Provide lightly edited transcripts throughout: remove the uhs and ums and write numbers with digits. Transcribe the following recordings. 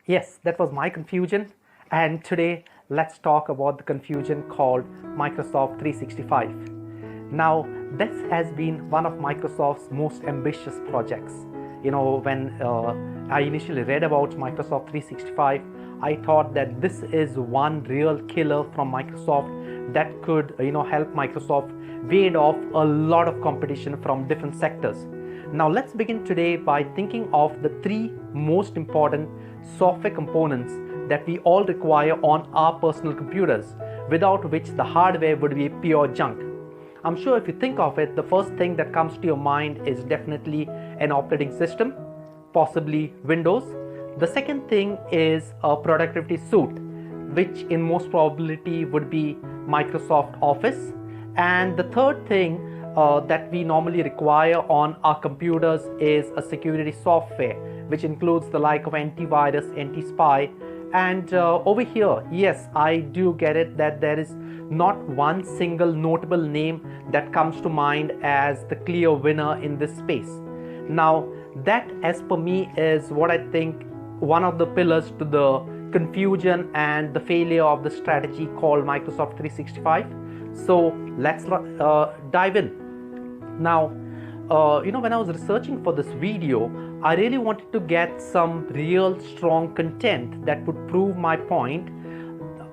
Yes, that was my confusion. And today, let's talk about the confusion called Microsoft 365. Now, this has been one of Microsoft's most ambitious projects. When I initially read about Microsoft 365, I thought that this is one real killer from Microsoft that could, help Microsoft ward off a lot of competition from different sectors. Now, let's begin today by thinking of the three most important software components that we all require on our personal computers, without which the hardware would be pure junk. I'm sure if you think of it, the first thing that comes to your mind is definitely an operating system, possibly Windows. The second thing is a productivity suite, which in most probability would be Microsoft Office. And the third thing that we normally require on our computers is a security software, which includes the like of antivirus, anti-spy. And over here, yes, I do get it that there is not one single notable name that comes to mind as the clear winner in this space. Now, that as per me is what I think one of the pillars to the confusion and the failure of the strategy called Microsoft 365. So let's dive in. Now, when I was researching for this video, I really wanted to get some real strong content that would prove my point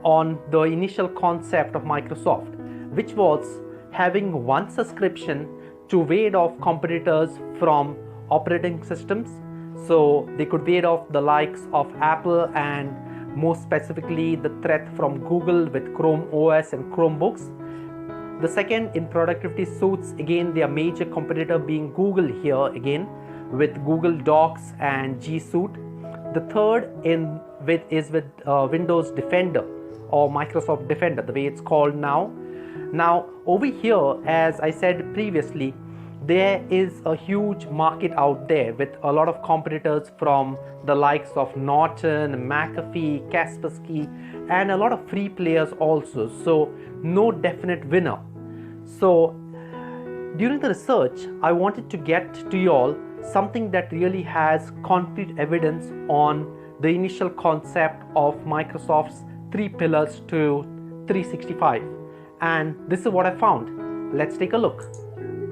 on the initial concept of Microsoft, which was having one subscription to ward off competitors from operating systems. So they could ward off the likes of Apple and more specifically the threat from Google with Chrome OS and Chromebooks. The second, in productivity suites, again their major competitor being Google here again with Google Docs and G Suite. The third is with Windows Defender or Microsoft Defender, the way it's called now. Now over here, as I said previously, there is a huge market out there with a lot of competitors from the likes of Norton, McAfee, Kaspersky, and a lot of free players also. So no definite winner. So during the research, I wanted to get to you all something that really has concrete evidence on the initial concept of Microsoft's three pillars to 365. And this is what I found. Let's take a look.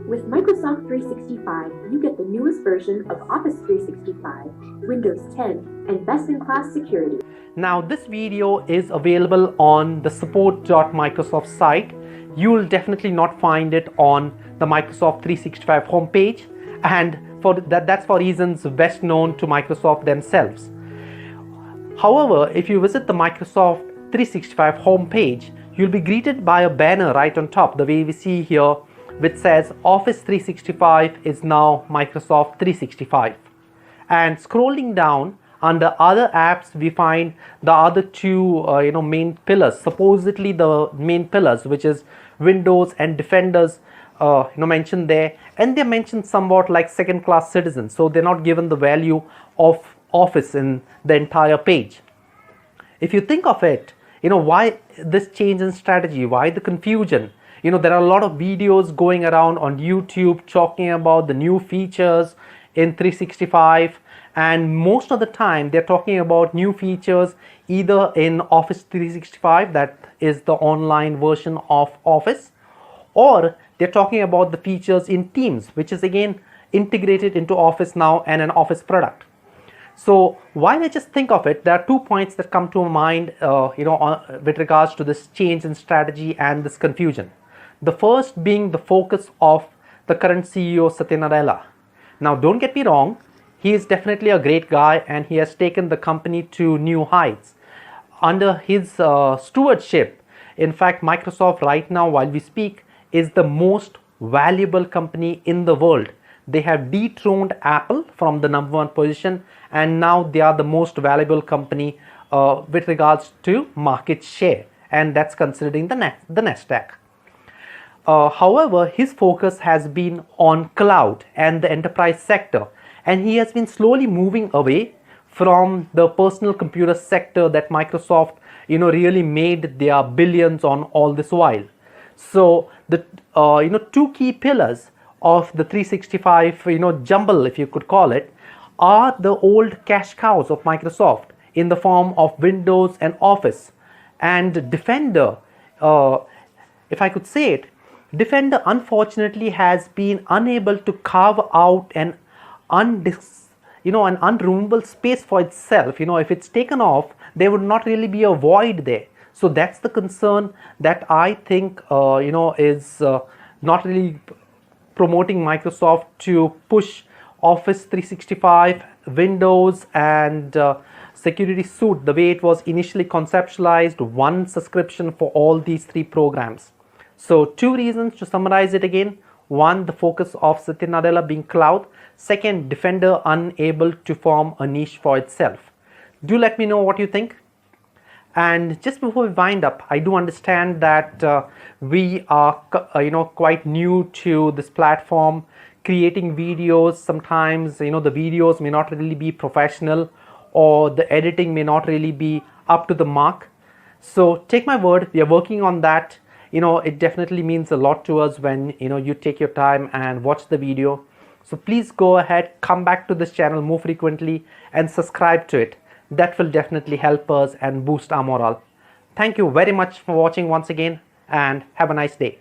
With Microsoft 365, you get the newest version of Office 365, Windows 10, and best-in-class security. Now, this video is available on the support.microsoft site. You will definitely not find it on the Microsoft 365 homepage, and that's for reasons best known to Microsoft themselves. However, if you visit the Microsoft 365 homepage, you'll be greeted by a banner right on top, the way we see here, which says Office 365 is now Microsoft 365. And scrolling down under other apps, we find the other two main pillars, supposedly the main pillars, which is Windows and Defenders mentioned there, and they're mentioned somewhat like second class citizens, so they're not given the value of Office in the entire page. If you think of it, why this change in strategy, why the confusion? There are a lot of videos going around on YouTube talking about the new features in 365, and most of the time they're talking about new features either in Office 365, that is the online version of Office, or they're talking about the features in Teams, which is again integrated into Office now and an Office product. So while I just think of it, there are 2 points that come to mind with regards to this change in strategy and this confusion. The first being the focus of the current CEO, Satya Nadella. Now, don't get me wrong, he is definitely a great guy and he has taken the company to new heights. Under his stewardship, in fact, Microsoft right now, while we speak, is the most valuable company in the world. They have dethroned Apple from the #1 position, and now they are the most valuable company with regards to market share, and that's considering the Nasdaq. However, his focus has been on cloud and the enterprise sector, and he has been slowly moving away from the personal computer sector that Microsoft really made their billions on all this while. So the two key pillars of the 365 jumble, if you could call it, are the old cash cows of Microsoft in the form of Windows and Office. And Defender, if I could say it, Defender unfortunately has been unable to carve out an an unremovable space for itself. If it's taken off, there would not really be a void there. So that's the concern that I think is not really promoting Microsoft to push Office 365, Windows, and Security Suite the way it was initially conceptualized, one subscription for all these three programs. So two reasons to summarize it again. One, the focus of Satya Nadella being cloud. Second, Defender unable to form a niche for itself. Do let me know what you think. And just before we wind up, I do understand that we are quite new to this platform, creating videos. Sometimes the videos may not really be professional, or the editing may not really be up to the mark. So take my word, we are working on that. It definitely means a lot to us when you take your time and watch the video. So please go ahead, come back to this channel more frequently and subscribe to it. That will definitely help us and boost our morale. Thank you very much for watching once again, and have a nice day.